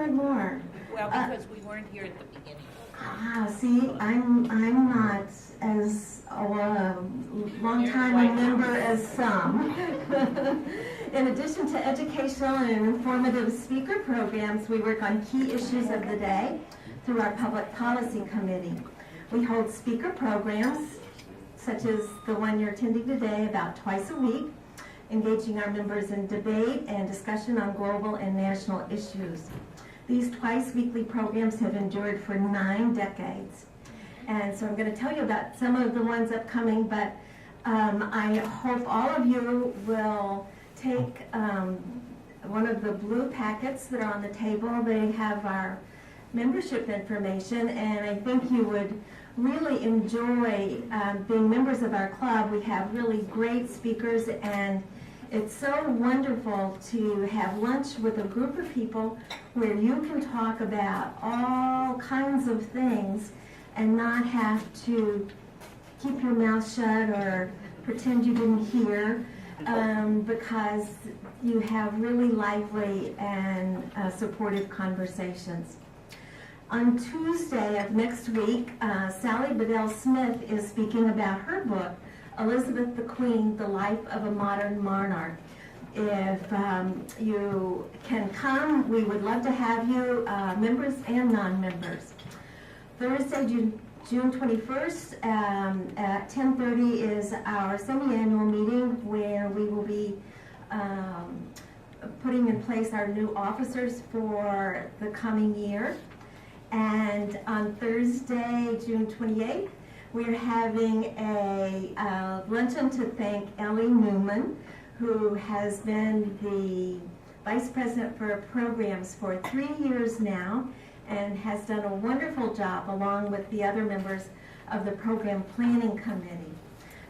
heard more. Well, because we weren't here at the beginning. See, I'm not as long-time member as some. In addition to educational and informative speaker programs, we work on key issues of the day through our Public Policy Committee. We hold speaker programs, such as the one you're attending today, about twice a week, engaging our members in debate and discussion on global and national issues. These twice-weekly programs have endured for 9 decades. And so I'm going to tell you about some of the ones upcoming, but I hope all of you will take one of the blue packets that are on the table. They have our membership information, and I think you would really enjoy being members of our club. We have really great speakers, and it's so wonderful to have lunch with a group of people where you can talk about all kinds of things and not have to keep your mouth shut or pretend you didn't hear, because you have really lively and supportive conversations. On Tuesday of next week, Sally Bedell Smith is speaking about her book, Elizabeth the Queen, The Life of a Modern Monarch. If you can come, we would love to have you, members and non-members. Thursday, June 21st at 10:30 is our semi-annual meeting where we will be putting in place our new officers for the coming year. And on Thursday, June 28th, we're having a luncheon to thank Ellie Newman, who has been the Vice President for Programs for 3 years now and has done a wonderful job along with the other members of the Program Planning Committee.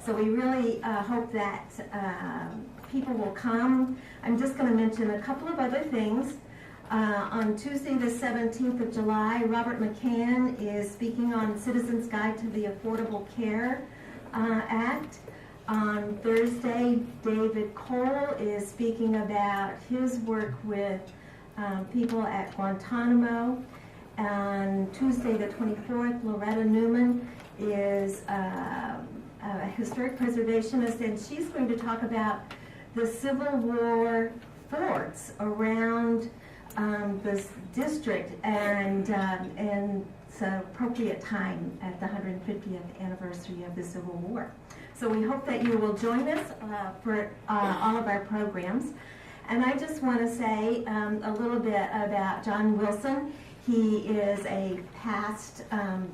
So we really hope that people will come. I'm just going to mention a couple of other things. On Tuesday, the 17th of July, Robert McCann is speaking on Citizens Guide to the Affordable Care Act. On Thursday, David Cole is speaking about his work with people at Guantanamo. On Tuesday, the 24th, Loretta Newman is a historic preservationist, and she's going to talk about the Civil War forts around this district, and it's an appropriate time at the 150th anniversary of the Civil War. So we hope that you will join us for all of our programs. And I just want to say a little bit about John Wilson. He is a past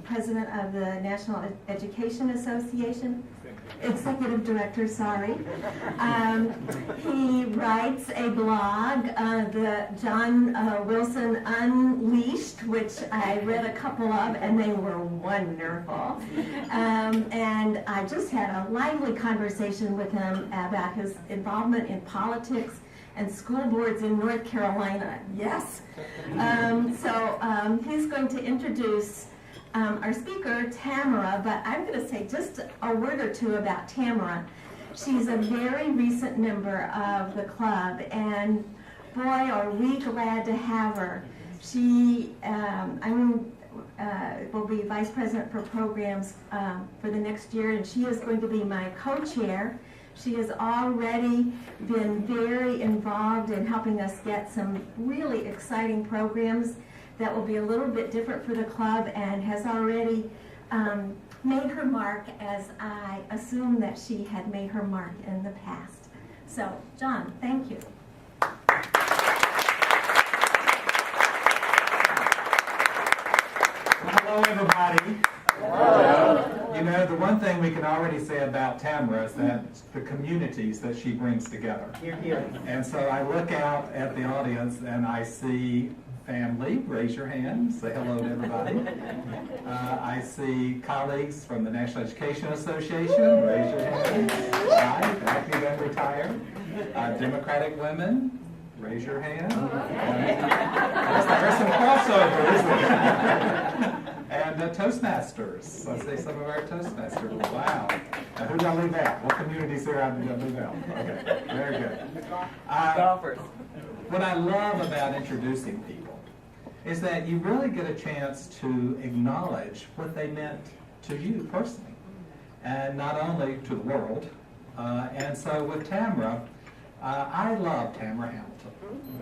president of the National Education Association. Executive Director, sorry. He writes a blog, the John Wilson Unleashed, which I read a couple of, and they were wonderful. And I just had a lively conversation with him about his involvement in politics and school boards in North Carolina. Yes. So he's going to introduce our speaker, Tamara, but I'm going to say just a word or two about Tamara. She's a very recent member of the club, and boy, are we glad to have her. She will be Vice President for Programs for the next year, and she is going to be my co-chair. She has already been very involved in helping us get some really exciting programs that will be a little bit different for the club, and has already made her mark, as I assume that she had made her mark in the past. So, John, thank you. Hello, everybody. Hello. You know, the one thing we can already say about Tamara is that the communities that she brings together. Here, here. And so I look out at the audience and I see family. Raise your hand. Say hello to everybody. I see colleagues from the National Education Association. Raise your hand. Hi, active and retired. Democratic women. Raise your hand. There's some crossover, isn't there? And Toastmasters. I see some of our Toastmasters. Wow. Now, who did I leave out? What communities here did I leave out? Okay, very good. Golfers. What I love about introducing people is that you really get a chance to acknowledge what they meant to you personally, and not only to the world. And so with Tamara, I love Tamara Hamilton.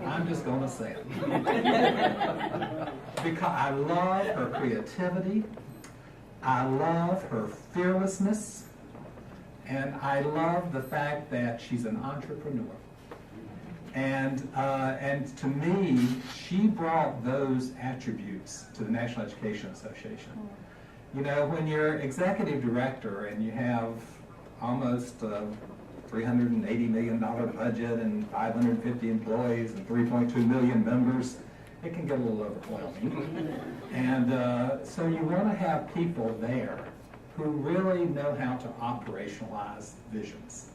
I'm just going to say it. Because I love her creativity, I love her fearlessness, and I love the fact that she's an entrepreneur. And to me, she brought those attributes to the National Education Association. You know, when you're executive director and you have almost $380 million budget and 550 employees and 3.2 million members, it can get a little overwhelming. And so you want to have people there who really know how to operationalize visions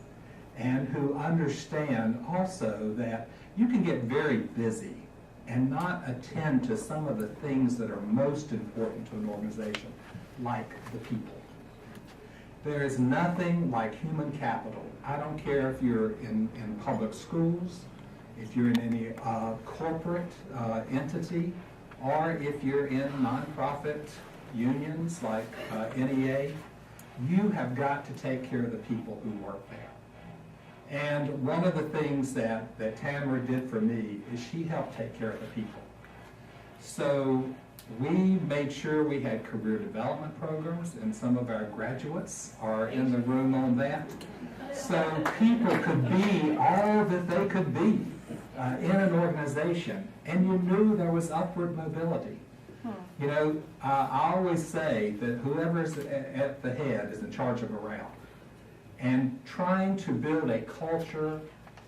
and who understand also that you can get very busy and not attend to some of the things that are most important to an organization, like the people. There is nothing like human capital. I don't care if you're in public schools, if you're in any corporate entity, or if you're in nonprofit unions like NEA, you have got to take care of the people who work there. And one of the things that Tamara did for me is she helped take care of the people. So we made sure we had career development programs, and some of our graduates are in the room on that. So people could be all that they could be in an organization, and you knew there was upward mobility. You know, I always say that whoever's at the head is in charge of morale. And trying to build a culture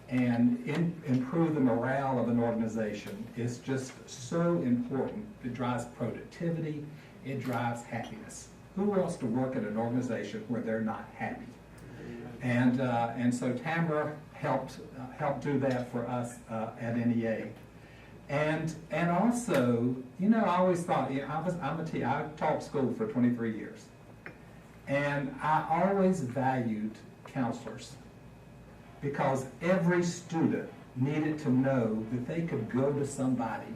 and improve the morale of an organization is just so important. It drives productivity, it drives happiness. Who wants to work at an organization where they're not happy? And so Tamara helped do that for us at NEA. And also, you know, I always thought, you know, I taught school for 23 years. And I always valued counselors because every student needed to know that they could go to somebody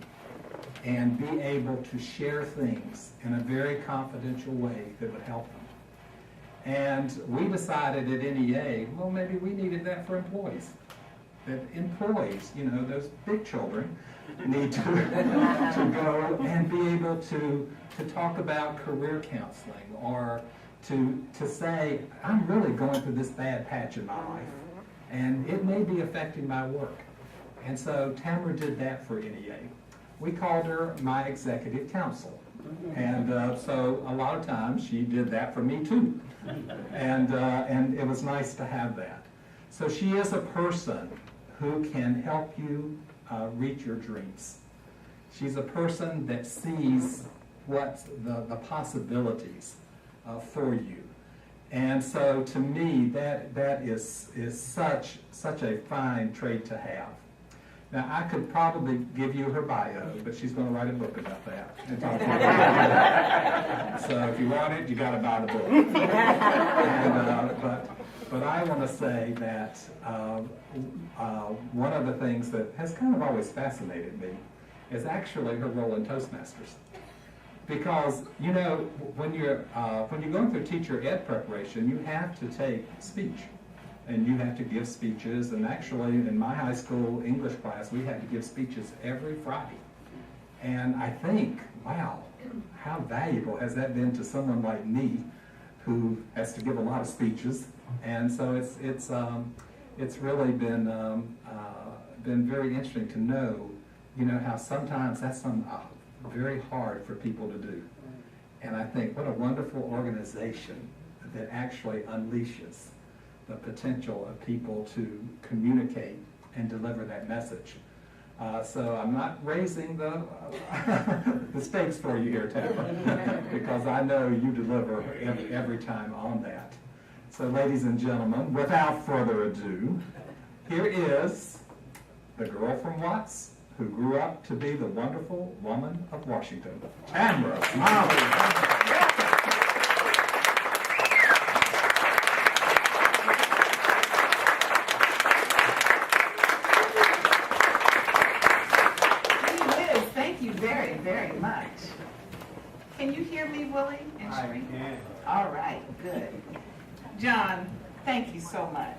and be able to share things in a very confidential way that would help them. And we decided at NEA, well, maybe we needed that for employees. That employees, you know, those big children, need to go and be able to talk about career counseling, or to say, I'm really going through this bad patch in my life, and it may be affecting my work. And so Tamara did that for NEA. We called her my executive counsel. And so a lot of times she did that for me too. And it was nice to have that. So she is a person who can help you reach your dreams. She's a person that sees what the possibilities for you. And so to me, that is such a fine trait to have. Now, I could probably give you her bio, but she's going to write a book about that. And talk to you about it. So if you want it, you got to buy the book. But I want to say that one of the things that has kind of always fascinated me is actually her role in Toastmasters. Because, you know, when you're going through teacher ed preparation, you have to take speech. And you have to give speeches. And actually, in my high school English class, we had to give speeches every Friday. And I think, wow, how valuable has that been to someone like me, who has to give a lot of speeches. And so it's really been very interesting to know, you know, how sometimes that's very hard for people to do. And I think what a wonderful organization that actually unleashes the potential of people to communicate and deliver that message. So I'm not raising the stakes for you here, Tamara, because I know you deliver every time on that. So ladies and gentlemen, without further ado, here is the girl from Watts who grew up to be the wonderful woman of Washington, Tamara S. Thank you very, very much. Can you hear me, Willie and I Shereen? can. All right, good. John, thank you so much.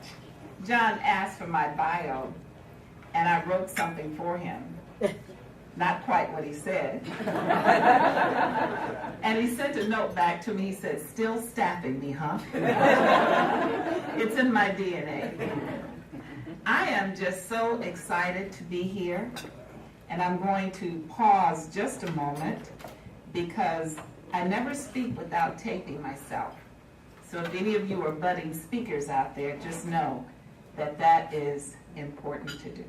John asked for my bio, and I wrote something for him. Not quite what he said. And he sent a note back to me. He said, "Still staffing me, huh?" It's in my DNA. I am just so excited to be here. And I'm going to pause just a moment because I never speak without taping myself. So if any of you are budding speakers out there, just know that that is important to do.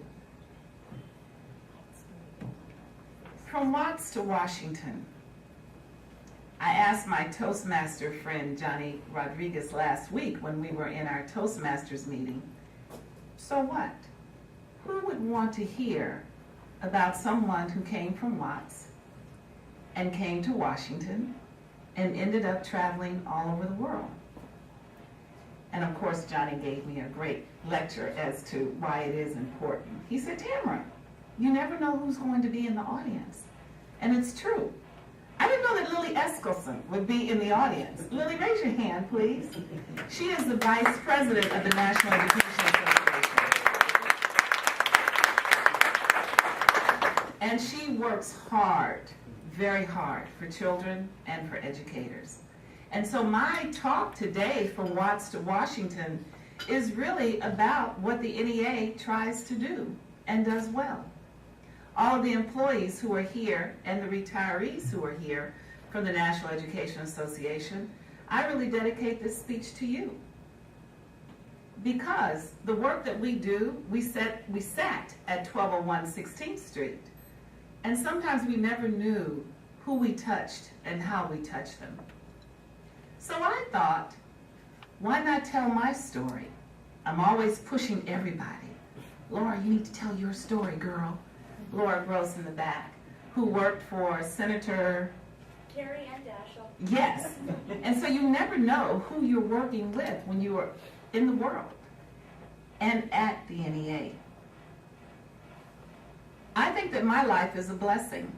From Watts to Washington. I asked my Toastmaster friend Johnny Rodriguez last week when we were in our Toastmasters meeting, so what? Who would want to hear about someone who came from Watts and came to Washington and ended up traveling all over the world? And of course, Johnny gave me a great lecture as to why it is important. He said, "Tamara, you never know who's going to be in the audience." And it's true. I didn't know that Lily Eskelson would be in the audience. Lily, raise your hand, please. She is the Vice President of the National Education Association. And she works hard, very hard, for children and for educators. And so my talk today from Watts to Washington is really about what the NEA tries to do and does well. All of the employees who are here and the retirees who are here from the National Education Association, I really dedicate this speech to you. Because the work that we do, we sat at 1201 16th Street, and sometimes we never knew who we touched and how we touched them. So I thought, why not tell my story? I'm always pushing everybody. "Laura, you need to tell your story, girl." Laura Gross in the back, who worked for Senator Carrie and Daschle. Yes. And so you never know who you're working with when you are in the world and at the NEA. I think that my life is a blessing.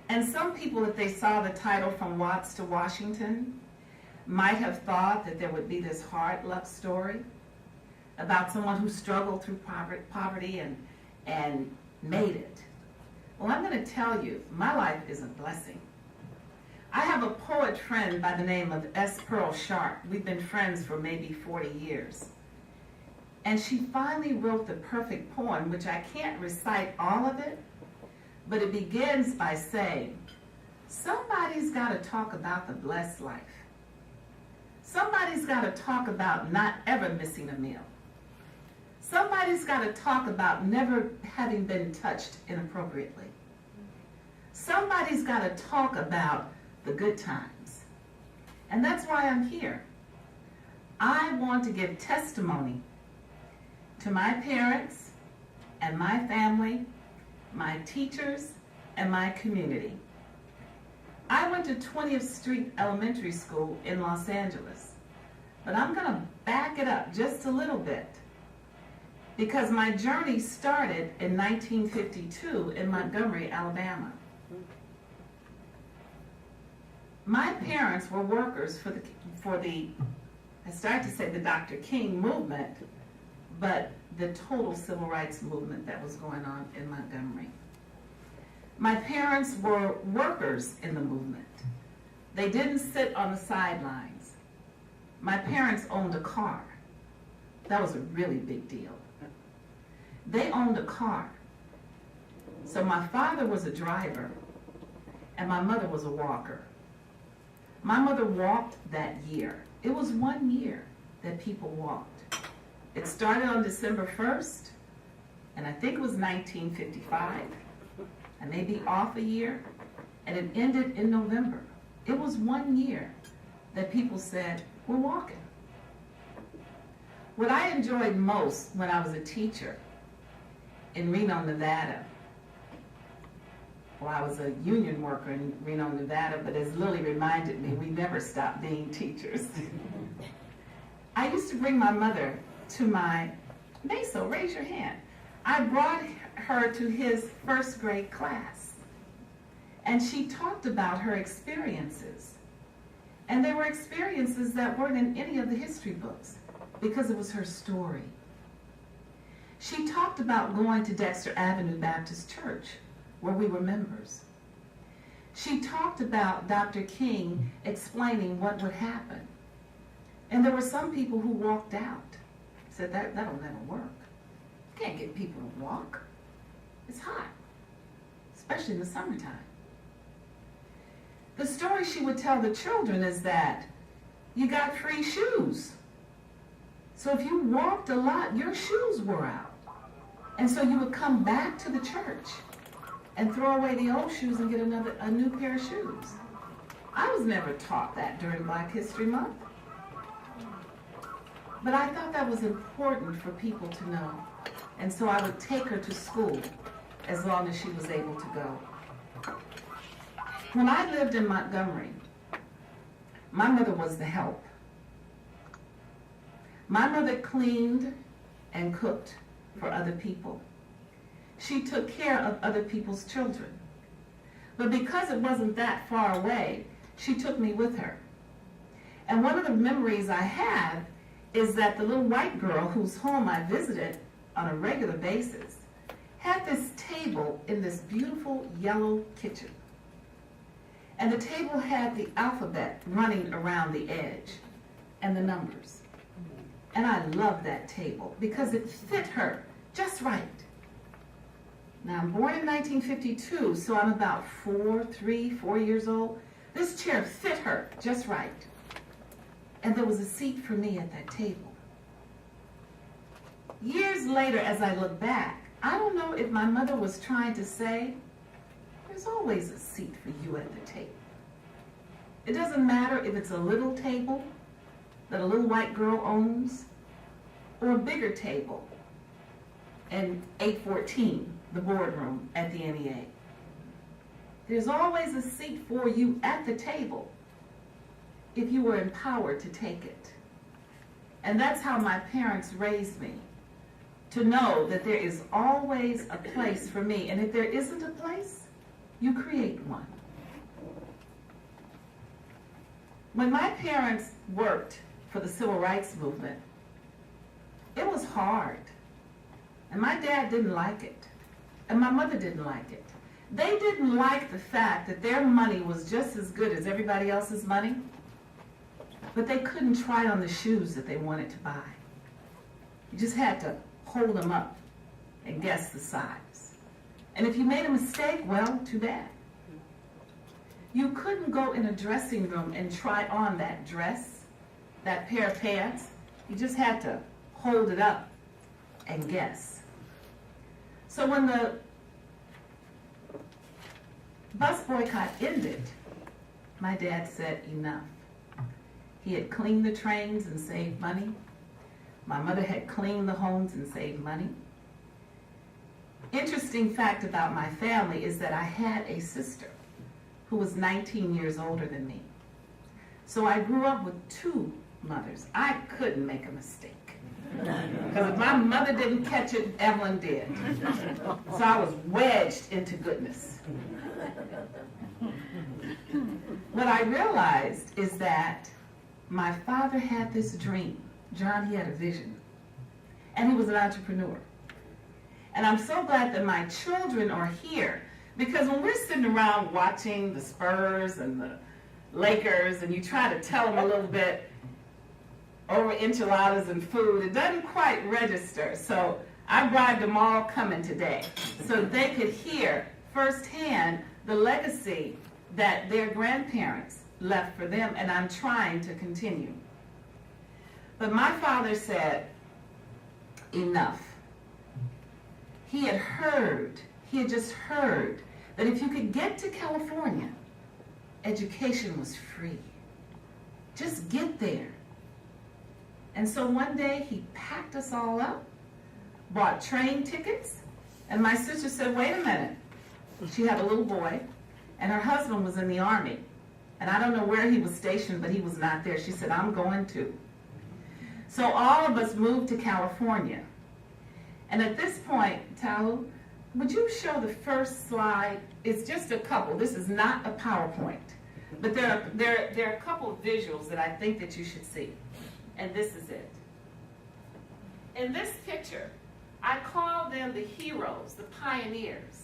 And some people, if they saw the title From Watts to Washington, might have thought that there would be this hard luck story about someone who struggled through poverty and made it. Well, I'm going to tell you, my life is a blessing. I have a poet friend by the name of S. Pearl Sharp. We've been friends for maybe 40 years. And she finally wrote the perfect poem, which I can't recite all of it, but it begins by saying, somebody's got to talk about the blessed life. Somebody's got to talk about not ever missing a meal. Somebody's got to talk about never having been touched inappropriately. Somebody's got to talk about the good times. And that's why I'm here. I want to give testimony to my parents and my family, my teachers, and my community. I went to 20th Street Elementary School in Los Angeles, but I'm going to back it up just a little bit because my journey started in 1952 in Montgomery, Alabama. My parents were workers for the I started to say the Dr. King movement, but the total civil rights movement that was going on in Montgomery. My parents were workers in the movement. They didn't sit on the sidelines. My parents owned a car. That was a really big deal. They owned a car. So my father was a driver, and my mother was a walker. My mother walked that year. It was 1 year that people walked. It started on December 1st, and I think it was 1955. I may be off a year, and it ended in November. It was 1 year that people said, we're walking. What I enjoyed most when I was a teacher in Reno, Nevada, well, I was a union worker in Reno, Nevada, but as Lily reminded me, we never stopped being teachers. I used to bring my mother to my, raise your hand. I brought her to his first grade class. And she talked about her experiences. And they were experiences that weren't in any of the history books because it was her story. She talked about going to Dexter Avenue Baptist Church, where we were members. She talked about Dr. King explaining what would happen. And there were some people who walked out, said that'll never work. Can't get people to walk. It's hot, especially in the summertime. The story she would tell the children is that you got free shoes. So if you walked a lot, your shoes wore out. And so you would come back to the church and throw away the old shoes and get a new pair of shoes. I was never taught that during Black History Month. But I thought that was important for people to know. And so I would take her to school as long as she was able to go. When I lived in Montgomery, my mother was the help. My mother cleaned and cooked for other people. She took care of other people's children. But because it wasn't that far away, she took me with her. And one of the memories I have is that the little white girl whose home I visited on a regular basis had this table in this beautiful yellow kitchen. And the table had the alphabet running around the edge and the numbers. And I loved that table because it fit her just right. Now, I'm born in 1952, so I'm about 4 years old. This chair fit her just right. And there was a seat for me at that table. Years later, as I look back, I don't know if my mother was trying to say, there's always a seat for you at the table. It doesn't matter if it's a little table that a little white girl owns or a bigger table in 814, the boardroom at the NEA. There's always a seat for you at the table if you were empowered to take it. And that's how my parents raised me, to know that there is always a place for me. And if there isn't a place, you create one. When my parents worked for the Civil Rights Movement, it was hard. And my dad didn't like it. And my mother didn't like it. They didn't like the fact that their money was just as good as everybody else's money, but they couldn't try on the shoes that they wanted to buy. You just had to hold them up and guess the size. And if you made a mistake, well, too bad. You couldn't go in a dressing room and try on that dress, that pair of pants. You just had to hold it up and guess. So when the bus boycott ended, my dad said enough. He had cleaned the trains and saved money. My mother had cleaned the homes and saved money. Interesting fact about my family is that I had a sister who was 19 years older than me. So I grew up with two mothers. I couldn't make a mistake. Because if my mother didn't catch it, Evelyn did. So I was wedged into goodness. What I realized is that my father had this dream. John, he had a vision. And he was an entrepreneur. And I'm so glad that my children are here, because when we're sitting around watching the Spurs and the Lakers, and you try to tell them a little bit over enchiladas and food, it doesn't quite register. So I bribed them all coming today so they could hear firsthand the legacy that their grandparents left for them, and I'm trying to continue. But my father said, enough. He had just heard that if you could get to California, education was free. Just get there. And so one day he packed us all up, bought train tickets, and my sister said, wait a minute. She had a little boy, and her husband was in the Army. And I don't know where he was stationed, but he was not there. She said, I'm going to. So all of us moved to California. And at this point, Tahu, would you show the first slide? It's just a couple. This is not a PowerPoint. But there are a couple of visuals that I think that you should see. And this is it. In this picture, I call them the heroes, the pioneers,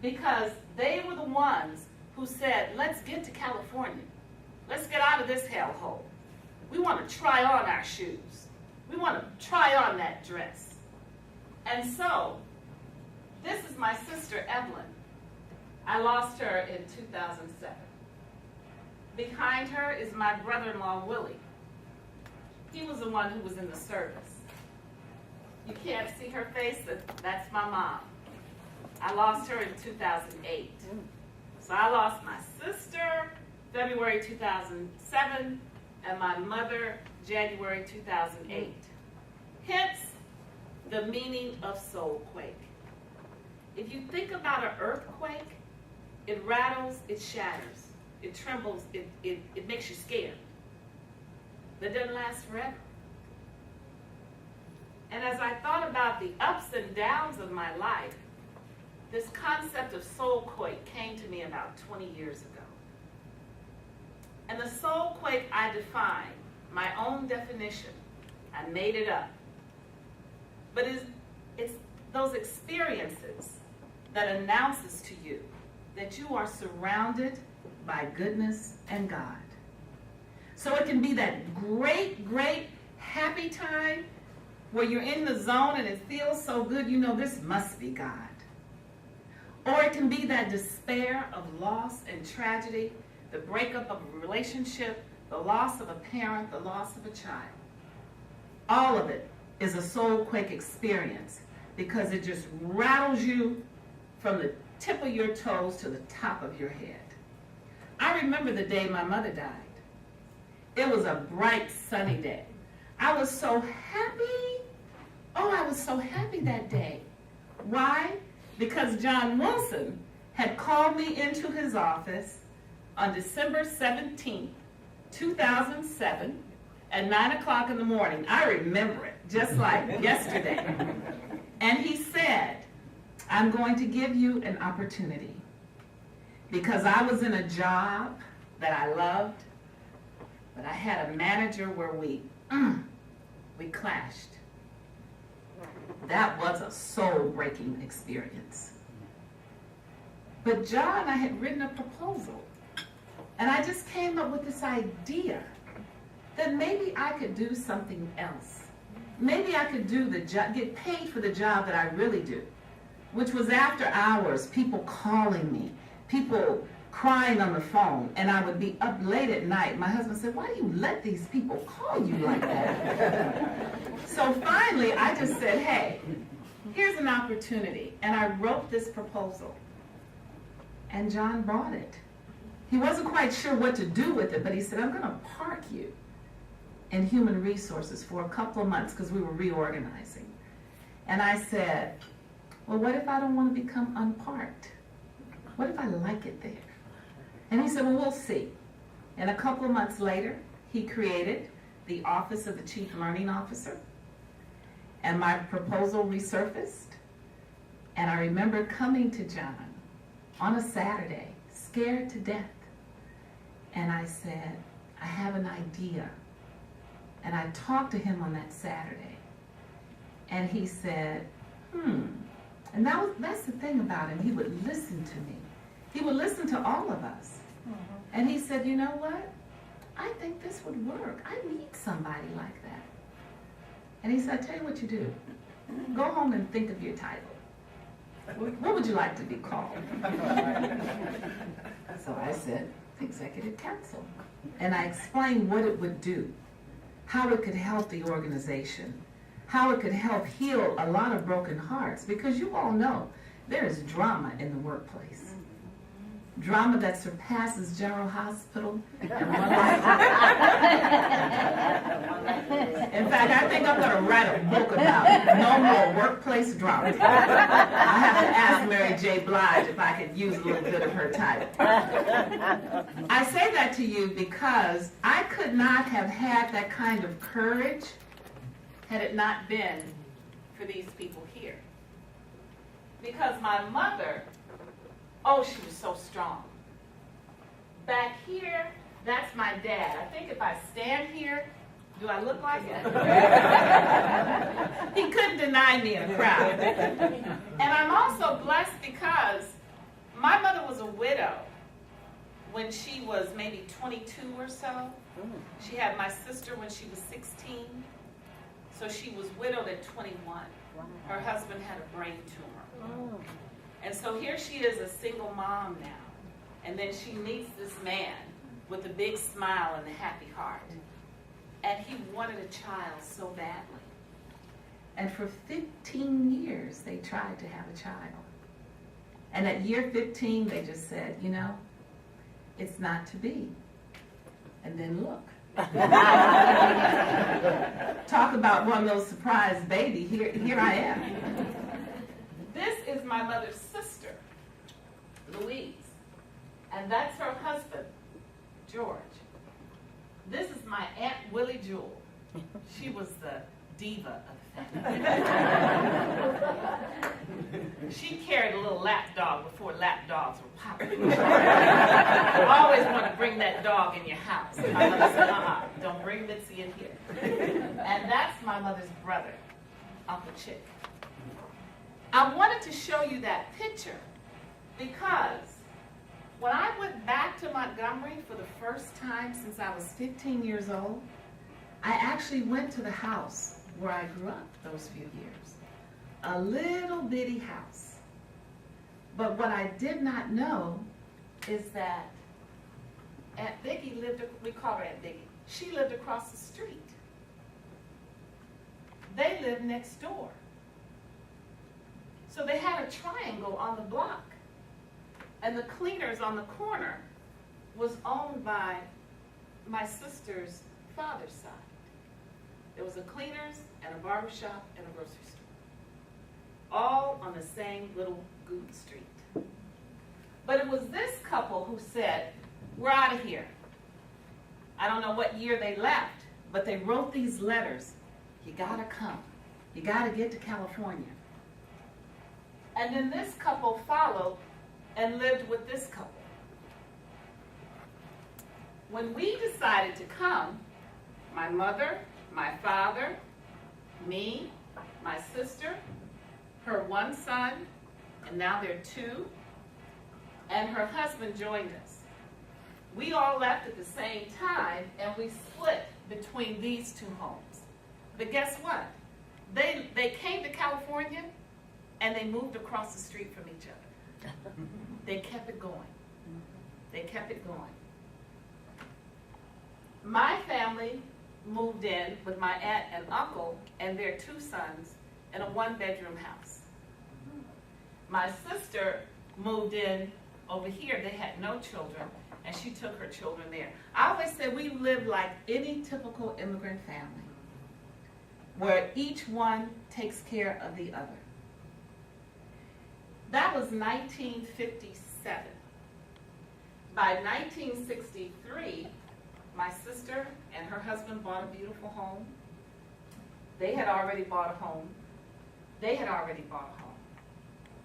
because they were the ones who said, let's get to California. Let's get out of this hellhole. We want to try on our shoes. We want to try on that dress. And so, this is my sister, Evelyn. I lost her in 2007. Behind her is my brother-in-law, Willie. He was the one who was in the service. You can't see her face, that's my mom. I lost her in 2008. So I lost my sister February 2007 and my mother January 2008. Hence, the meaning of soul quake. If you think about an earthquake, it rattles, it shatters, it trembles, it makes you scared. But it doesn't last forever. And as I thought about the ups and downs of my life, this concept of soul quake came to me about 20 years ago. And the soul quake I defined, my own definition, I made it up. But it's those experiences that announces to you that you are surrounded by goodness and God. So it can be that great, great happy time where you're in the zone and it feels so good, you know this must be God. Or it can be that despair of loss and tragedy, the breakup of a relationship, the loss of a parent, the loss of a child. All of it is a soul quake experience because it just rattles you from the tip of your toes to the top of your head. I remember the day my mother died. It was a bright, sunny day. I was so happy. Oh, I was so happy that day. Why? Because John Wilson had called me into his office on December 17th, 2007, at 9 o'clock in the morning. I remember it, just like yesterday. And he said, I'm going to give you an opportunity because I was in a job that I loved, but I had a manager where we clashed. That was a soul-breaking experience. But John, I had written a proposal, and I just came up with this idea that maybe I could do something else. Maybe I could do the job, get paid for the job that I really do, which was after hours, people calling me, people crying on the phone, and I would be up late at night. My husband said, why do you let these people call you like that? So finally, I just said, hey, here's an opportunity. And I wrote this proposal. And John bought it. He wasn't quite sure what to do with it, but he said, I'm going to park you in human resources for a couple of months because we were reorganizing. And I said, well, what if I don't want to become unparked? What if I like it there? And he said, well, we'll see. And a couple of months later, he created the Office of the Chief Learning Officer. And my proposal resurfaced. And I remember coming to John on a Saturday, scared to death. And I said, I have an idea. And I talked to him on that Saturday. And he said, And that's the thing about him. He would listen to me. He would listen to all of us. And he said, you know what? I think this would work. I need somebody like that. And he said, I tell you what you do. Go home and think of your title. What would you like to be called? So I said, Executive Council. And I explained what it would do, how it could help the organization, how it could help heal a lot of broken hearts. Because you all know there is drama in the workplace. Drama that surpasses General Hospital and one life. In fact, I think I'm going to write a book about no more workplace drama. I have to ask Mary J. Blige if I could use a little bit of her title. I say that to you because I could not have had that kind of courage had it not been for these people here. because my mother, oh, she was so strong. Back here, that's my dad. I think if I stand here, do I look like it? He couldn't deny me in a crowd. And I'm also blessed because my mother was a widow when she was maybe 22 or so. She had my sister when she was 16. So she was widowed at 21. Her husband had a brain tumor. And so here she is, a single mom now. And then she meets this man with a big smile and a happy heart. And he wanted a child so badly. And for 15 years, they tried to have a child. And at year 15, they just said, you know, it's not to be. And then look. Talk about one of those surprise babies. Here I am. This is my mother's sister, Louise. And that's her husband, George. This is my Aunt Willie Jewell. She was the diva of the family. She carried a little lap dog before lap dogs were popular. I always want to bring that dog in your house. My mother said, don't bring Mitzi in here. And that's my mother's brother, Uncle Chick. I wanted to show you that picture because when I went back to Montgomery for the first time since I was 15 years old, I actually went to the house where I grew up those few years. A little bitty house. But what I did not know is that Aunt Biggie lived, we call her Aunt Biggie, she lived across the street. They lived next door. So they had a triangle on the block. And the cleaners on the corner was owned by my sister's father's side. There was a cleaners and a barber shop and a grocery store. All on the same little good street. But it was this couple who said, we're out of here. I don't know what year they left, but they wrote these letters. You gotta come. You gotta get to California. And then this couple followed and lived with this couple. When we decided to come, my mother, my father, me, my sister, her one son, and now there are two, and her husband joined us. We all left at the same time, and we split between these two homes. But guess what? They came to California, and they moved across the street from each other. They kept it going. They kept it going. My family moved in with my aunt and uncle and their two sons in a one-bedroom house. My sister moved in over here. They had no children, and she took her children there. I always say we lived like any typical immigrant family, where each one takes care of the other. That was 1957. By 1963, my sister and her husband bought a beautiful home. They had already bought a home. They had already bought a home.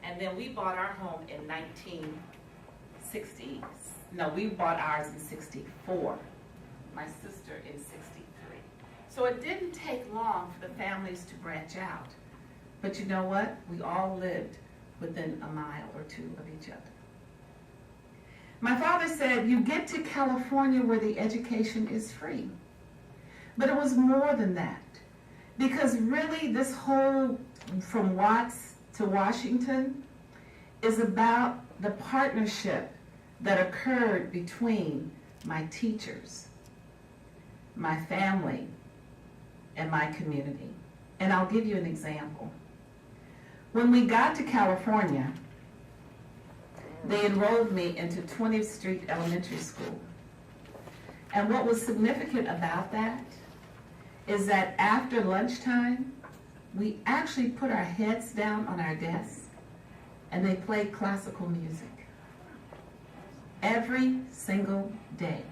And then we bought our home in 1960. No, we bought ours in 64. My sister in 63. So it didn't take long for the families to branch out. But you know what? We all lived within a mile or two of each other. My father said, you get to California where the education is free. But it was more than that. Because really this whole, from Watts to Washington, is about the partnership that occurred between my teachers, my family, and my community. And I'll give you an example. When we got to California, they enrolled me into 20th Street Elementary School. And what was significant about that is that after lunchtime, we actually put our heads down on our desks and they played classical music every single day.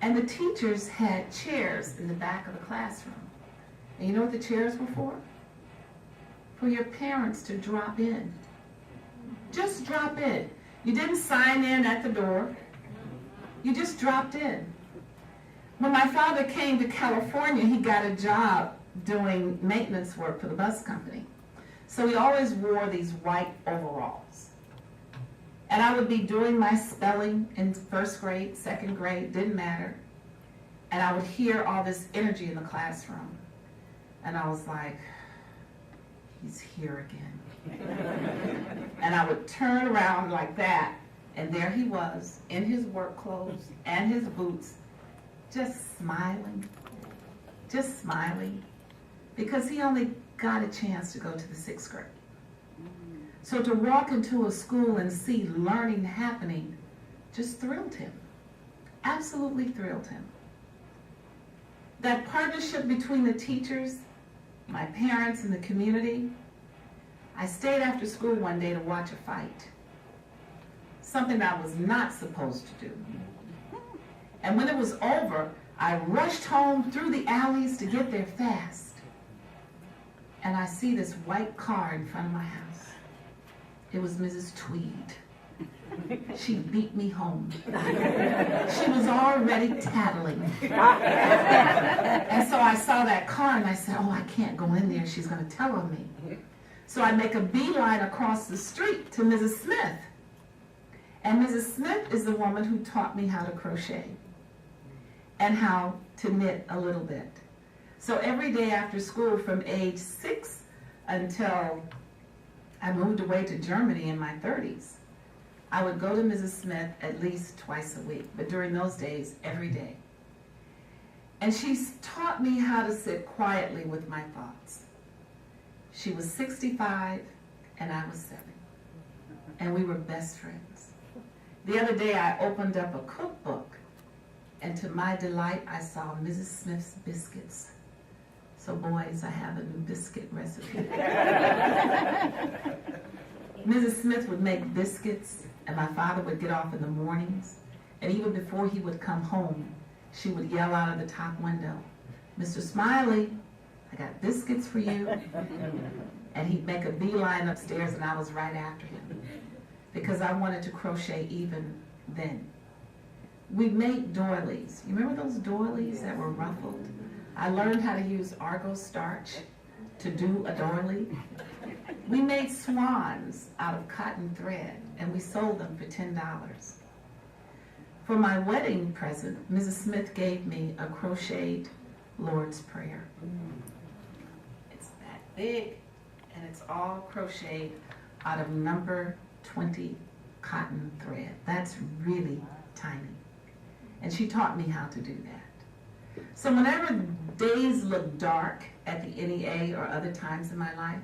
And the teachers had chairs in the back of the classroom. And you know what the chairs were for? for your parents to drop in. Just drop in. You didn't sign in at the door. You just dropped in. When my father came to California, he got a job doing maintenance work for the bus company. So he always wore these white overalls. And I would be doing my spelling in first grade, second grade, didn't matter. And I would hear all this energy in the classroom. And I was like, he's here again. And I would turn around like that, and there he was in his work clothes and his boots, just smiling, because he only got a chance to go to the 6th grade. So to walk into a school and see learning happening just thrilled him, absolutely thrilled him. That partnership between the teachers, my parents, and the community. I stayed after school one day to watch a fight, something I was not supposed to do. And when it was over, I rushed home through the alleys to get there fast. And I see this white car in front of my house. It was Mrs. Tweed. She beat me home. She was already tattling. And so I saw that car and I said, oh, I can't go in there. She's going to tell on me. So I make a beeline across the street to Mrs. Smith. And Mrs. Smith is the woman who taught me how to crochet and how to knit a little bit. So every day after school from age 6 until I moved away to Germany in my 30s, I would go to Mrs. Smith at least twice a week, but during those days, every day. And she taught me how to sit quietly with my thoughts. She was 65 and I was 7. And we were best friends. The other day I opened up a cookbook, and to my delight I saw Mrs. Smith's biscuits. So boys, I have a new biscuit recipe. Mrs. Smith would make biscuits, and my father would get off in the mornings, and even before he would come home, she would yell out of the top window, Mr. Smiley, I got biscuits for you. And he'd make a beeline upstairs, and I was right after him because I wanted to crochet even then. We made doilies. You remember those doilies that were ruffled? I learned how to use Argo starch to do a doily. We made swans out of cotton thread, and we sold them for $10. For my wedding present, Mrs. Smith gave me a crocheted Lord's Prayer. It's that big, and it's all crocheted out of number 20 cotton thread. That's really tiny. And she taught me how to do that. So whenever days looked dark at the NEA or other times in my life,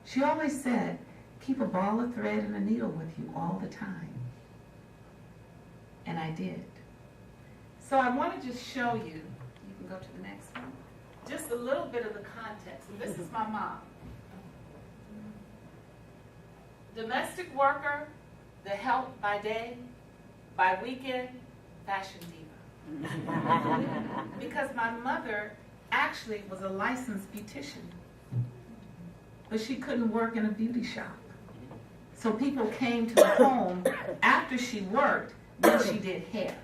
she always said, keep a ball of thread and a needle with you all the time. And I did. So I want to just show you, you can go to the next one, just a little bit of the context. And this is my mom. Domestic worker, the help by day, by weekend, fashion diva. Because my mother actually was a licensed beautician, but she couldn't work in a beauty shop. So people came to the home after she worked, then she did hair.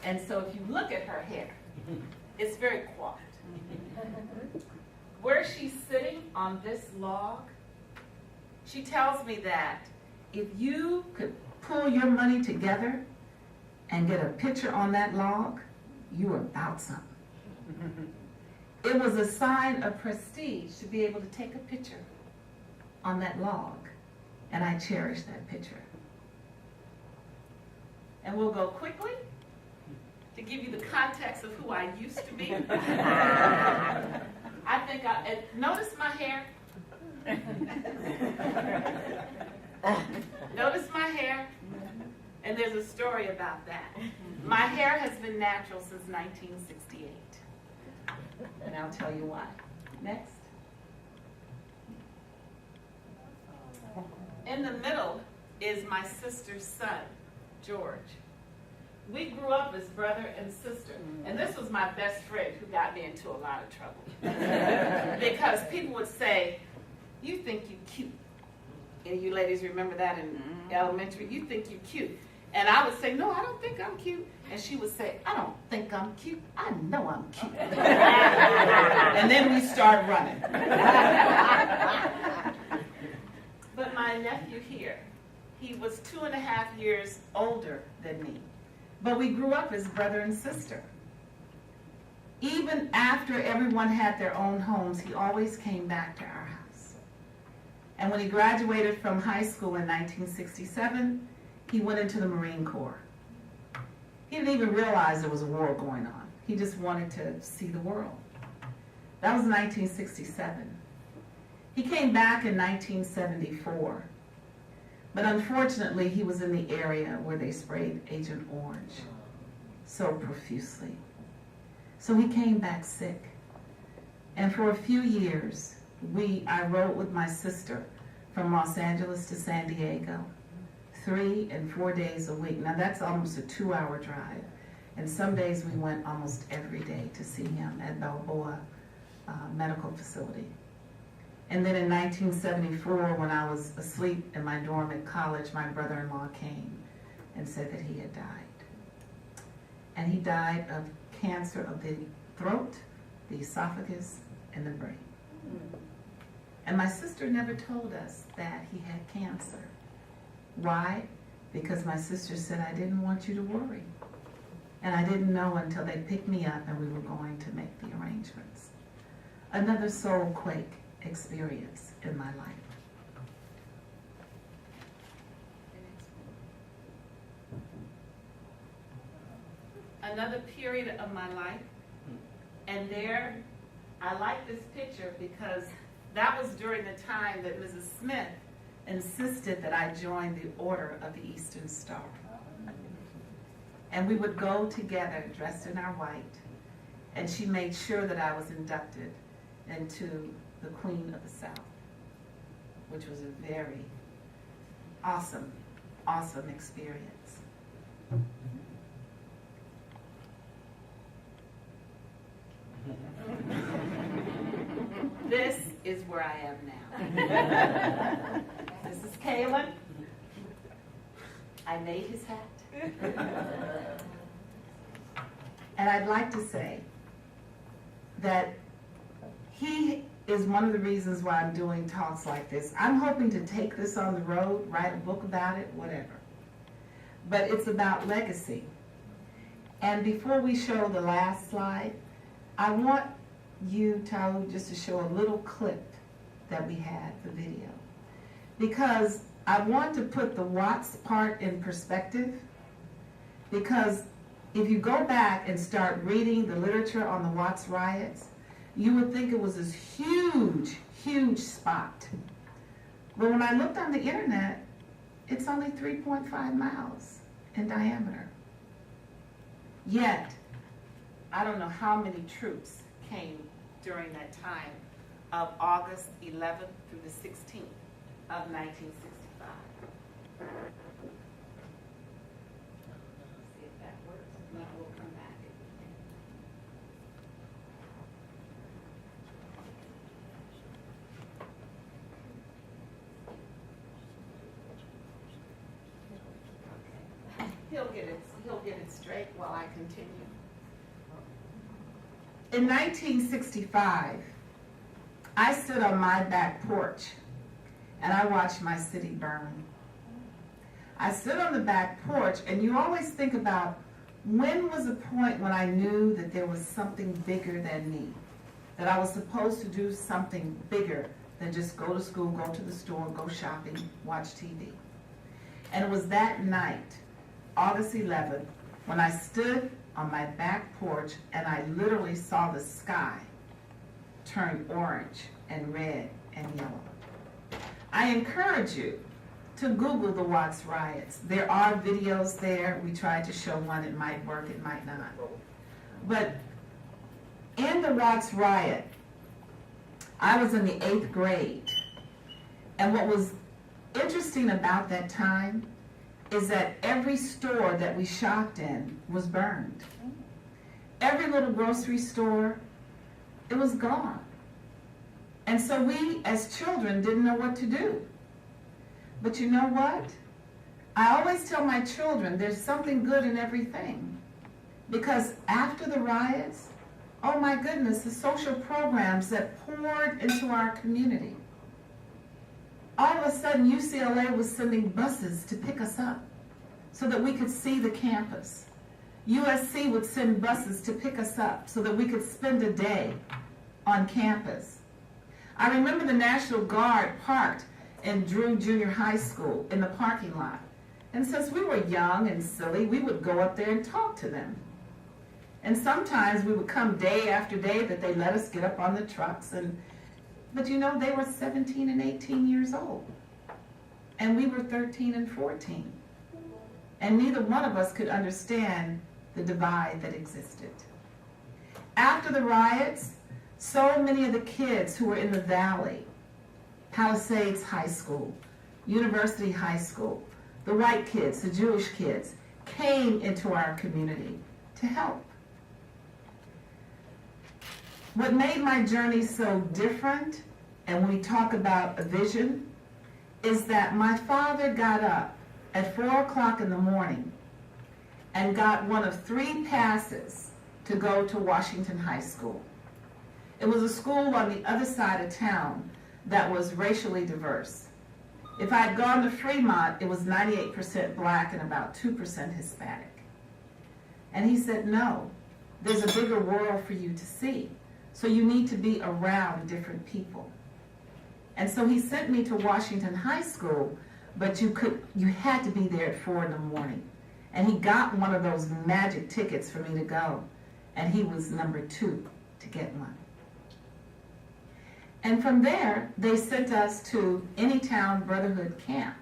And so if you look at her hair, it's very coiffed. Where she's sitting on this log, she tells me that if you could pull your money together and get a picture on that log, you were about something. It was a sign of prestige to be able to take a picture on that log, and I cherish that picture. And we'll go quickly to give you the context of who I used to be. I think notice my hair. Notice my hair, and there's a story about that. My hair has been natural since 1968, and I'll tell you why. Next. In the middle is my sister's son, George. We grew up as brother and sister, and this was my best friend who got me into a lot of trouble. Because people would say, you think you cute. And you ladies remember that in elementary, you think you cute. And I would say, no, I don't think I'm cute. And she would say, I don't think I'm cute. I know I'm cute. And then we start running. But my nephew here, he was 2.5 years older than me. But we grew up as brother and sister. Even after everyone had their own homes, he always came back to our house. And when he graduated from high school in 1967, he went into the Marine Corps. He didn't even realize there was a war going on. He just wanted to see the world. That was 1967. He came back in 1974. But unfortunately, he was in the area where they sprayed Agent Orange so profusely. So he came back sick. And for a few years, I rode with my sister from Los Angeles to San Diego, 3 and 4 days a week. Now that's almost a 2-hour drive. And some days we went almost every day to see him at Balboa Medical Facility. And then in 1974, when I was asleep in my dorm at college, my brother-in-law came and said that he had died. And he died of cancer of the throat, the esophagus, and the brain. And my sister never told us that he had cancer. Why? Because my sister said, I didn't want you to worry. And I didn't know until they picked me up and we were going to make the arrangements. Another soul quake experience in my life. Another period of my life, and there, I like this picture because that was during the time that Mrs. Smith insisted that I join the Order of the Eastern Star. And we would go together dressed in our white, and she made sure that I was inducted into the Queen of the South, which was a very awesome, awesome experience. This is where I am now. This is Kalen. I made his hat. And I'd like to say that he is one of the reasons why I'm doing talks like this. I'm hoping to take this on the road, write a book about it, whatever. But it's about legacy. And before we show the last slide, I want you, Talu, just to show a little clip that we had, the video. Because I want to put the Watts part in perspective, because if you go back and start reading the literature on the Watts Riots, you would think it was this huge, huge spot. But when I looked on the internet, it's only 3.5 miles in diameter. Yet, I don't know how many troops came during that time of August 11th through the 16th of 1965. See if that works. If not, we'll come back. He'll get it straight while I continue. In 1965, I stood on my back porch and I watched my city burn. I stood on the back porch, and you always think about when was the point when I knew that there was something bigger than me, that I was supposed to do something bigger than just go to school, go to the store, go shopping, watch TV. And it was that night, August 11th, when I stood on my back porch and I literally saw the sky turn orange and red and yellow. I encourage you to Google the Watts Riots. There are videos there. We tried to show one. It might work, it might not. But in the Watts Riot, I was in the 8th grade. And what was interesting about that time is that every store that we shopped in was burned. Every little grocery store, it was gone. And so we, as children, didn't know what to do. But you know what? I always tell my children there's something good in everything. Because after the riots, oh my goodness, the social programs that poured into our community. All of a sudden, UCLA was sending buses to pick us up so that we could see the campus. USC would send buses to pick us up so that we could spend a day on campus. I remember the National Guard parked in Drew Junior High School in the parking lot. And since we were young and silly, we would go up there and talk to them. And sometimes we would come day after day that they let us get up on the trucks. But you know, they were 17 and 18 years old. And we were 13 and 14. And neither one of us could understand the divide that existed. After the riots, so many of the kids who were in the Valley, Palisades High School, University High School, the white kids, the Jewish kids, came into our community to help. What made my journey so different, and when we talk about a vision, is that my father got up at 4 o'clock in the morning and got one of 3 passes to go to Washington High School. It was a school on the other side of town that was racially diverse. If I had gone to Fremont, it was 98% black and about 2% Hispanic. And he said, no, there's a bigger world for you to see. So you need to be around different people. And so he sent me to Washington High School, but you had to be there at 4 in the morning. And he got one of those magic tickets for me to go. And he was number 2 to get one. And from there, they sent us to Anytown Brotherhood Camp,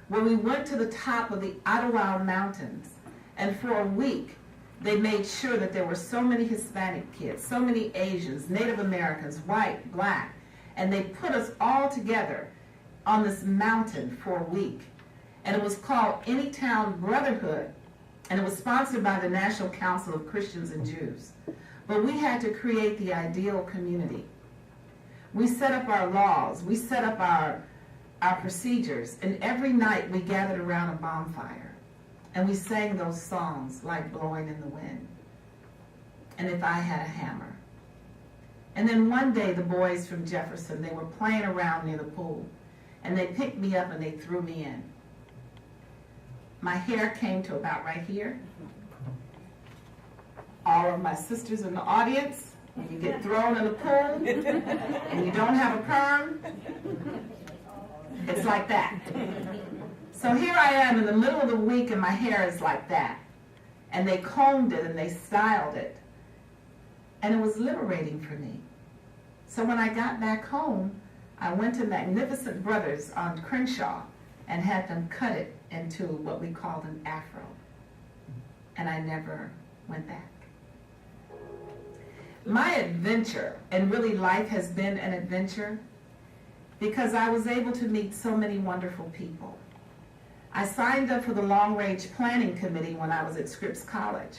where we went to the top of the Ottawa Mountains. And for a week, they made sure that there were so many Hispanic kids, so many Asians, Native Americans, white, black, and they put us all together on this mountain for a week. And it was called Anytown Brotherhood, and it was sponsored by the National Council of Christians and Jews. But we had to create the ideal community. We set up our laws, we set up our procedures, and every night we gathered around a bonfire. And we sang those songs like Blowing in the Wind, and If I Had a Hammer. And then one day the boys from Jefferson, they were playing around near the pool, and they picked me up and they threw me in. My hair came to about right here. All of my sisters in the audience, when you get thrown in the pool and you don't have a perm, it's like that. So here I am in the middle of the week and my hair is like that. And they combed it and they styled it. And it was liberating for me. So when I got back home, I went to Magnificent Brothers on Crenshaw and had them cut it into what we called an afro. And I never went back. My adventure, and really life has been an adventure, because I was able to meet so many wonderful people. I signed up for the Long Range Planning Committee when I was at Scripps College.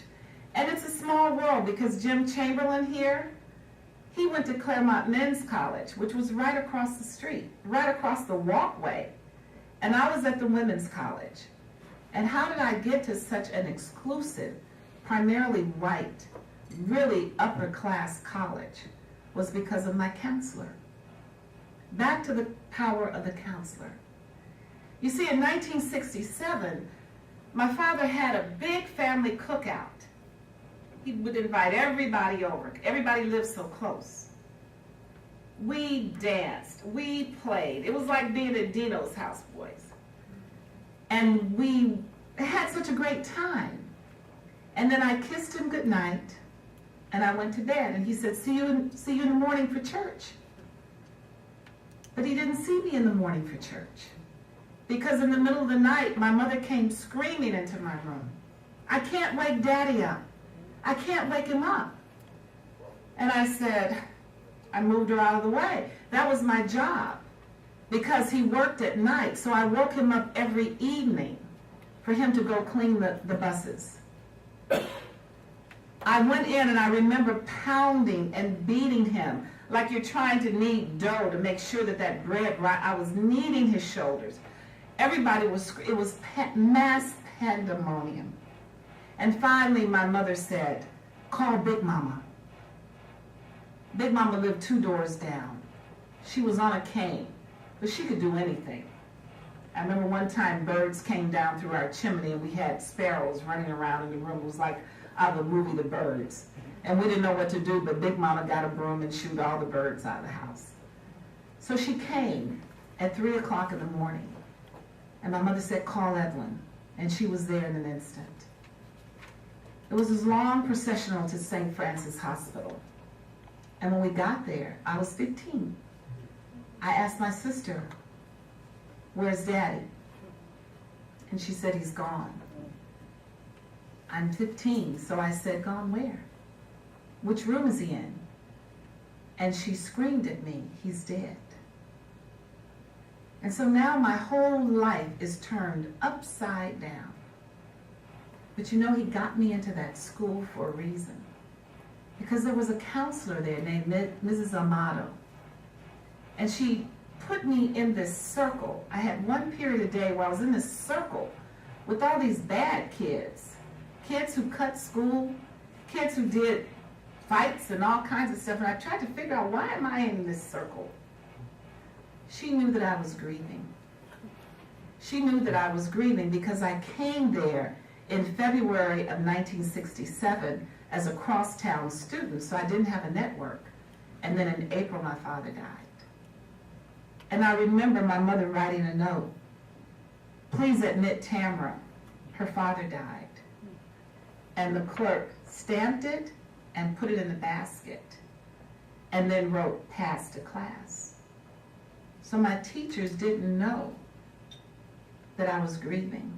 And it's a small world because Jim Chamberlain here, he went to Claremont Men's College, which was right across the street, right across the walkway. And I was at the Women's College. And how did I get to such an exclusive, primarily white, really upper class college? Was because of my counselor. Back to the power of the counselor. You see, in 1967, my father had a big family cookout. He would invite everybody over. Everybody lived so close. We danced. We played. It was like being at Dino's house, boys. And we had such a great time. And then I kissed him goodnight, and I went to bed. And he said, see you in the morning for church. But he didn't see me in the morning for church. Because in the middle of the night, my mother came screaming into my room. I can't wake Daddy up. I can't wake him up. And I said, I moved her out of the way. That was my job because he worked at night. So I woke him up every evening for him to go clean the buses. I went in and I remember pounding and beating him like you're trying to knead dough to make sure that that bread, right? I was kneading his shoulders. Everybody was, it was mass pandemonium. And finally my mother said, call Big Mama. Big Mama lived 2 doors down. She was on a cane, but she could do anything. I remember one time birds came down through our chimney and we had sparrows running around in the room. It was like out of the movie The Birds. And we didn't know what to do, but Big Mama got a broom and shooed all the birds out of the house. So she came at 3 o'clock in the morning. And my mother said, call Evelyn. And she was there in an instant. It was this long processional to St. Francis Hospital. And when we got there, I was 15. I asked my sister, where's Daddy? And she said, he's gone. I'm 15, so I said, gone where? Which room is he in? And she screamed at me, he's dead. And so now my whole life is turned upside down. But you know, he got me into that school for a reason. Because there was a counselor there named Mrs. Amato. And she put me in this circle. I had one period a day where I was in this circle with all these bad kids. Kids who cut school, kids who did fights and all kinds of stuff. And I tried to figure out, why am I in this circle? She knew that I was grieving. She knew that I was grieving because I came there in February of 1967 as a crosstown student, so I didn't have a network. And then in April, my father died. And I remember my mother writing a note, please admit Tamara, her father died. And the clerk stamped it and put it in the basket, and then wrote, pass to class. So my teachers didn't know that I was grieving.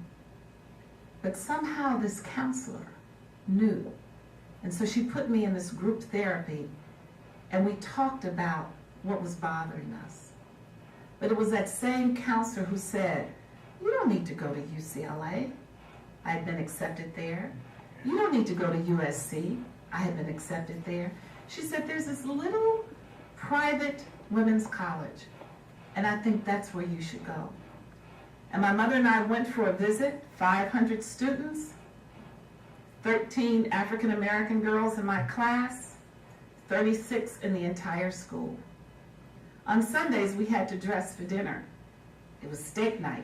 But somehow this counselor knew. And so she put me in this group therapy, and we talked about what was bothering us. But it was that same counselor who said, you don't need to go to UCLA. I had been accepted there. You don't need to go to USC. I had been accepted there. She said, there's this little private women's college, and I think that's where you should go. And my mother and I went for a visit, 500 students, 13 African American girls in my class, 36 in the entire school. On Sundays, we had to dress for dinner. It was steak night.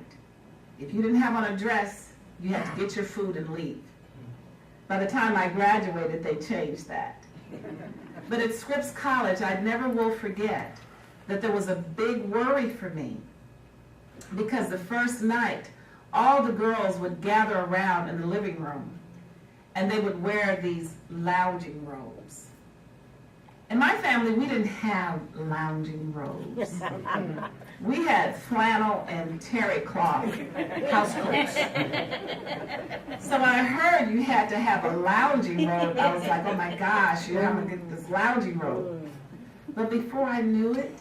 If you didn't have on a dress, you had to get your food and leave. By the time I graduated, they changed that. But at Scripps College, I never will forget that there was a big worry for me, because the first night, all the girls would gather around in the living room, and they would wear these lounging robes. In my family, we didn't have lounging robes. We had flannel and terry cloth house coats. So when I heard you had to have a lounging robe, I was like, oh my gosh, I'm gonna get this lounging robe. But before I knew it,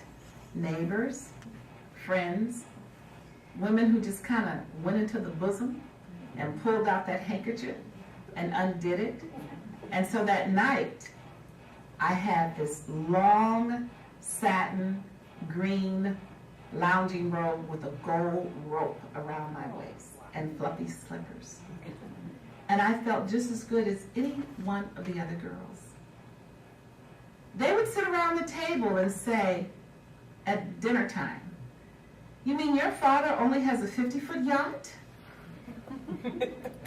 neighbors, friends, women who just kind of went into the bosom and pulled out that handkerchief and undid it. And so that night, I had this long satin green lounging robe with a gold rope around my waist and fluffy slippers. And I felt just as good as any one of the other girls. They would sit around the table and say at dinner time, you mean your father only has a 50-foot yacht?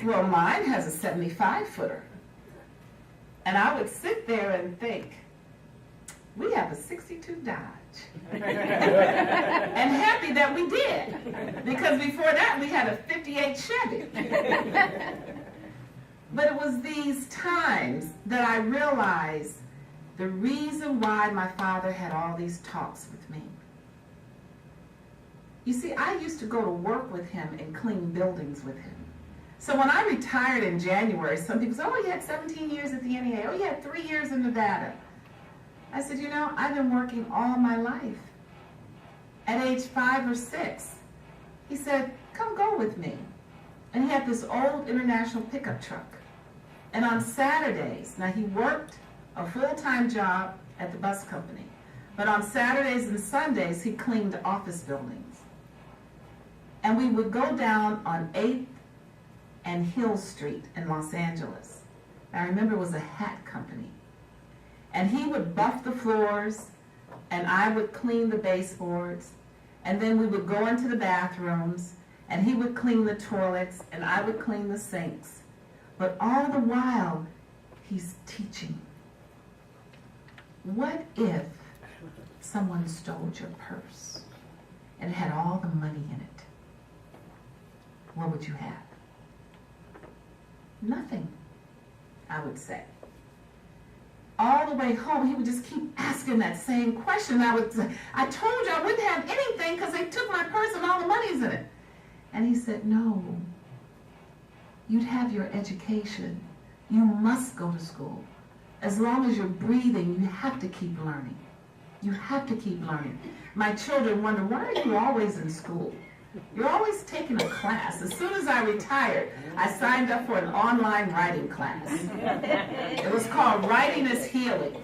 Well, mine has a 75-footer. And I would sit there and think, we have a 62 Dodge. And happy that we did, because before that we had a 58 Chevy. But it was these times that I realized the reason why my father had all these talks with me. You see, I used to go to work with him and clean buildings with him. So when I retired in January, some people said, oh, you had 17 years at the NEA. Oh, you had 3 years in Nevada. I said, you know, I've been working all my life. At age 5 or 6, he said, come go with me. And he had this old international pickup truck. And on Saturdays, now he worked a full-time job at the bus company. But on Saturdays and Sundays, he cleaned office buildings. And we would go down on 8th and Hill Street in Los Angeles. I remember it was a hat company. And he would buff the floors, and I would clean the baseboards, and then we would go into the bathrooms, and he would clean the toilets, and I would clean the sinks. But all the while, he's teaching. What if someone stole your purse and had all the money in it? What would you have? Nothing, I would say. All the way home, he would just keep asking that same question. I would say, I told you I wouldn't have anything because they took my purse and all the money's in it. And he said, no, you'd have your education. You must go to school. As long as you're breathing, you have to keep learning. You have to keep learning. My children wonder, why are you always in school? You're always taking a class. As soon as I retired, I signed up for an online writing class. It was called Writing is Healing.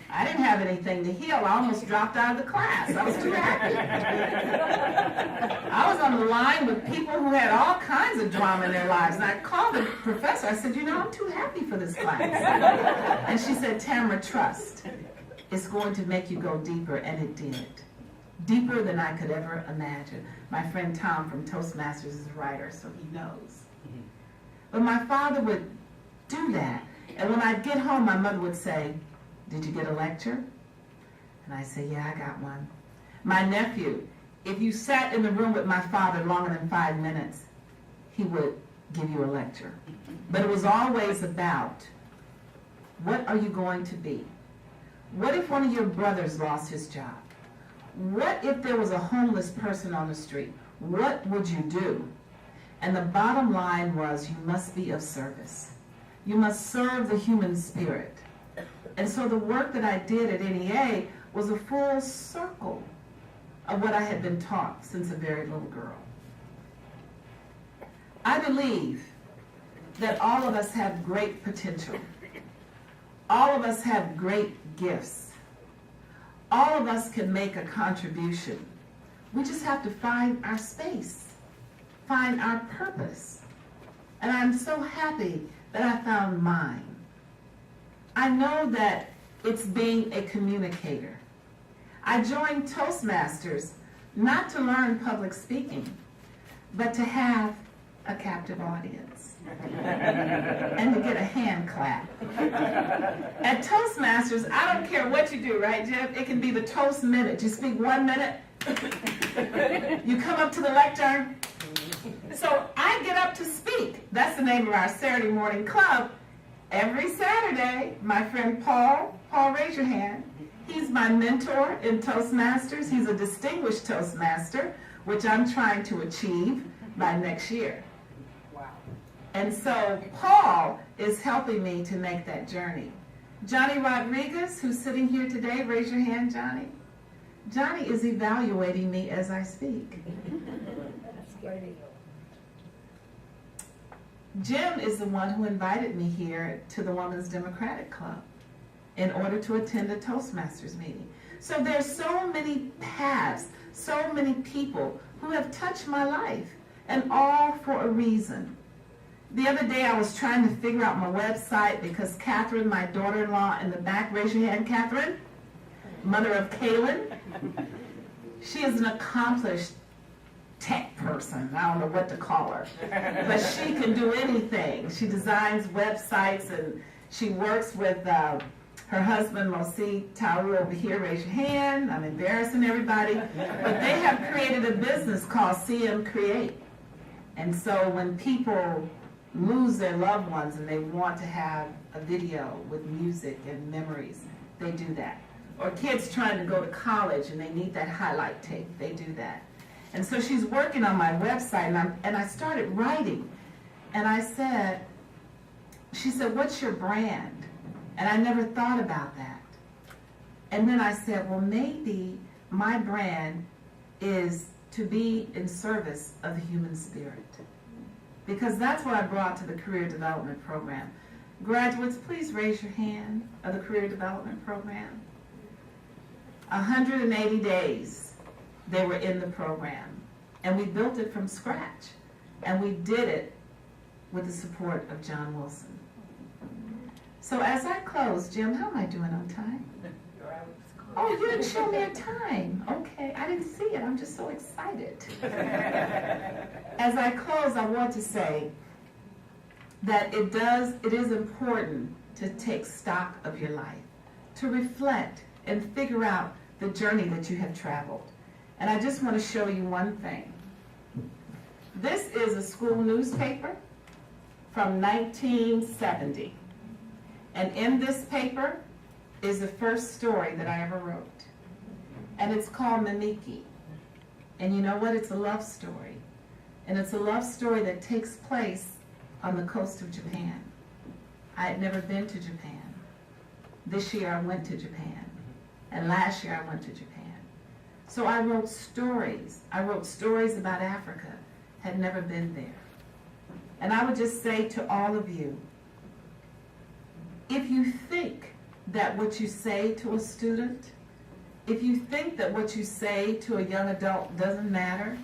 I didn't have anything to heal. I almost dropped out of the class. I was too happy. I was on the line with people who had all kinds of drama in their lives. And I called the professor. I said, I'm too happy for this class. And she said, Tamara, trust. It's going to make you go deeper. And it did. Deeper than I could ever imagine. My friend Tom from Toastmasters is a writer, so he knows. But my father would do that. And when I'd get home, my mother would say, did you get a lecture? And I'd say, yeah, I got one. My nephew, if you sat in the room with my father longer than 5 minutes, he would give you a lecture. But it was always about, what are you going to be? What if one of your brothers lost his job? What if there was a homeless person on the street? What would you do? And the bottom line was, you must be of service. You must serve the human spirit. And so the work that I did at NEA was a full circle of what I had been taught since a very little girl. I believe that all of us have great potential. All of us have great gifts. All of us can make a contribution. We just have to find our space, find our purpose. And I'm so happy that I found mine. I know that it's being a communicator. I joined Toastmasters not to learn public speaking, but to have a captive audience and to get a hand clap. At Toastmasters, I don't care what you do, right, Jeff? It can be the Toast Minute. You speak 1 minute, you come up to the lectern. So I get up to speak. That's the name of our Saturday morning club. Every Saturday, my friend Paul, raise your hand. He's my mentor in Toastmasters. He's a distinguished Toastmaster, which I'm trying to achieve by next year. Wow. And so Paul is helping me to make that journey. Johnny Rodriguez, who's sitting here today, raise your hand, Johnny. Johnny is evaluating me as I speak. Jim is the one who invited me here to the Women's Democratic Club in order to attend a Toastmasters meeting. So there's so many paths, so many people who have touched my life, and all for a reason. The other day I was trying to figure out my website because Catherine, my daughter-in-law in the back, raise your hand, Catherine, mother of Kaylin. She is an accomplished tech person. I don't know what to call her, but she can do anything. She designs websites and she works with her husband, Mosi Tauru, over here. Raise your hand. I'm embarrassing everybody. But they have created a business called CM Create. And so when people lose their loved ones and they want to have a video with music and memories, they do that. Or kids trying to go to college and they need that highlight tape, they do that. And so she's working on my website, and I started writing. And she said, what's your brand? And I never thought about that. And then I said, well, maybe my brand is to be in service of the human spirit. Because that's what I brought to the Career Development Program. Graduates, please raise your hand of the Career Development Program. 180 days they were in the program. And we built it from scratch. And we did it with the support of John Wilson. So as I close, Jim, how am I doing on time? Oh, you didn't show me a time. Okay, I didn't see it. I'm just so excited. As I close, I want to say that it is important to take stock of your life, to reflect and figure out the journey that you have traveled. And I just want to show you one thing. This is a school newspaper from 1970. And in this paper is the first story that I ever wrote. And it's called Mimiki. And you know what? It's a love story. And it's a love story that takes place on the coast of Japan. I had never been to Japan. This year I went to Japan. And last year I went to Japan. So I wrote stories. I wrote stories about Africa. Had never been there. And I would just say to all of you, if you think that what you say to a student, if you think that what you say to a young adult doesn't matter,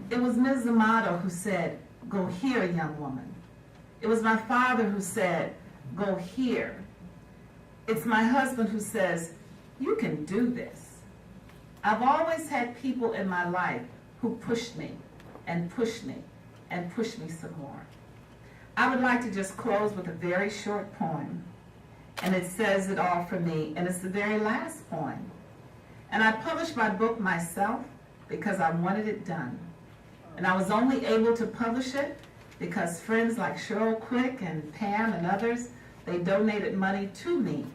it was Ms. Amato who said, "Go here, young woman." It was my father who said, "Go here." It's my husband who says, "You can do this." I've always had people in my life who pushed me and pushed me and pushed me some more. I would like to just close with a very short poem. And it says it all for me, and it's the very last poem. And I published my book myself because I wanted it done. And I was only able to publish it because friends like Cheryl Quake and Pam and others, they donated money to me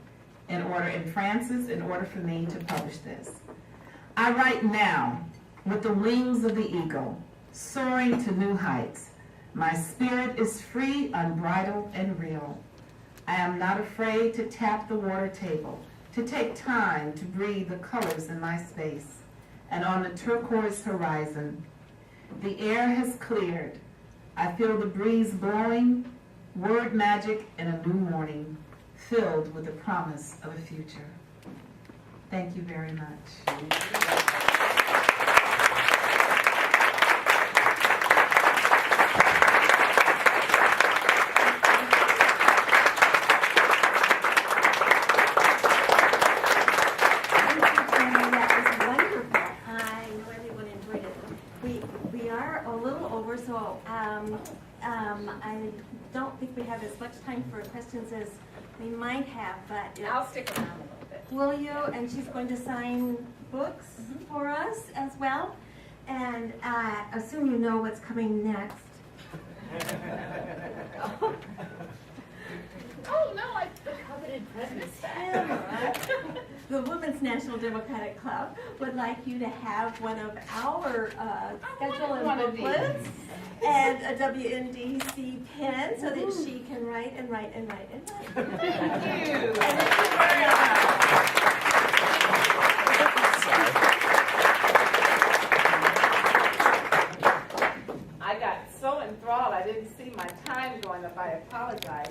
and Francis in order for me to publish this. I write now with the wings of the eagle, soaring to new heights. My spirit is free, unbridled, and real. I am not afraid to tap the water table, to take time to breathe the colors in my space. And on the turquoise horizon, the air has cleared. I feel the breeze blowing, word magic in a new morning, filled with the promise of a future. Thank you very much. I don't think we have as much time for questions as we might have, but I'll stick around a little bit. will you? And she's going to sign books for us as well. And I assume you know what's coming next. Oh, no, the coveted president's back. The Women's National Democratic Club would like you to have one of our schedule and booklets and a WNDC pen so that she can write and write and write and write. Thank you. I got so enthralled I didn't see my time going up. I apologize.